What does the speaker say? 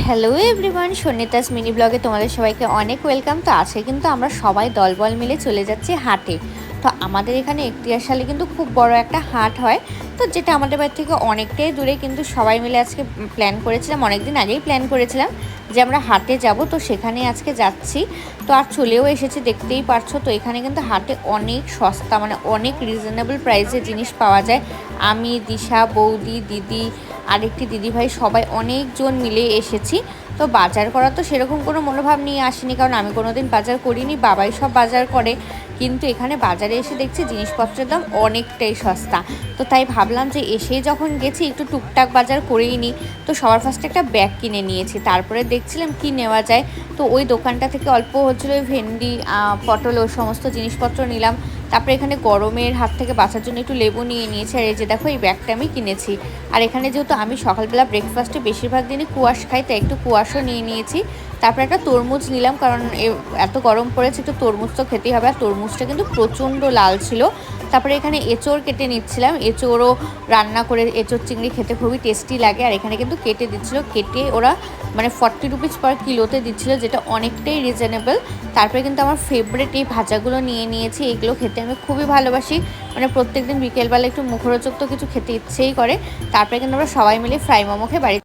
Hello everyone, Sannita's mini ব্লগে তোমাদের সবাইকে অনেক ওয়েলকাম। তো আজকে কিন্তু আমরা সবাই দলবল মিলে চলে যাচ্ছি হাটে। তো আমাদের এখানে এখতিয়ার সালে কিন্তু খুব বড় একটা হাট হয়, তো যেটা আমাদের বাড়ি থেকে অনেকটাই দূরে। কিন্তু সবাই মিলে আজকে প্ল্যান করেছিলাম, অনেকদিন আগেই প্ল্যান করেছিলাম যে আমরা হাটে যাব, তো সেখানে আজকে যাচ্ছি। তো আর চলেও এসেছি, দেখতেই পারছো। তো এখানে কিন্তু হাটে অনেক সস্তা, মানে অনেক রিজনেবল প্রাইসে জিনিস পাওয়া যায়। আমি, দিশা, বৌদি, দিদি, আরেকটি দিদিভাই সবাই অনেকজন মিলে এসেছি। তো বাজার করা তো সেরকম কোনো মনোভাব নিয়ে আসিনি, কারণ আমি কোনোদিন বাজার করিনি, বাবাই সব বাজার করে। কিন্তু এখানে বাজারে এসে দেখছি জিনিসপত্রের দাম অনেকটাই সস্তা। তো তাই ভাবলাম যে এসেই যখন গেছি একটু টুকটাক বাজার করেই নিই। তো সবার ফার্স্টে একটা ব্যাগ কিনে নিয়েছি, তারপরে দেখছিলাম কি নেওয়া যায়। তো ওই দোকানটা থেকে অল্প হচ্ছিলো ওই ভেন্ডি, পটল, ওই সমস্ত জিনিসপত্র নিলাম। তারপরে এখানে গরমের হাত থেকে বাঁচার জন্য একটু লেবু নিয়ে নিয়েছি। আর এই যে দেখো, এই ব্যাগটা আমি কিনেছি। আর এখানে যেহেতু আমি সকালবেলা ব্রেকফাস্টে বেশিরভাগ দিনই কুয়াশ খাই, তাই একটু কুয়াশও নিয়ে নিয়েছি। তারপরে একটা তরমুজ নিলাম, কারণ এত গরম পড়েছে, একটু তরমুজ তো খেতেই হবে। আর তরমুজটা কিন্তু প্রচণ্ড লাল ছিল। তারপরে এখানে এঁচোড় কেটে নিচ্ছিলাম, এঁচোড়ও রান্না করে, এঁচোড় চিংড়ি খেতে খুবই টেস্টি লাগে। আর এখানে কিন্তু কেটে দিচ্ছিলো, কেটে ওরা মানে 40 রুপিস পার কিলোতে দিচ্ছিলো, যেটা অনেকটাই রিজনেবল। তারপরে কিন্তু আমার ফেভারিট এই ভাজাগুলো নিয়ে নিয়েছি। এগুলো খেতে আমি খুবই ভালোবাসি, মানে প্রত্যেকদিন বিকেলবেলা একটু মুখরোচক তো কিছু খেতে ইচ্ছেই করে। তারপরে কিন্তু আমরা সবাই মিলে ফ্রাই মোমো খেয়ে বাড়ি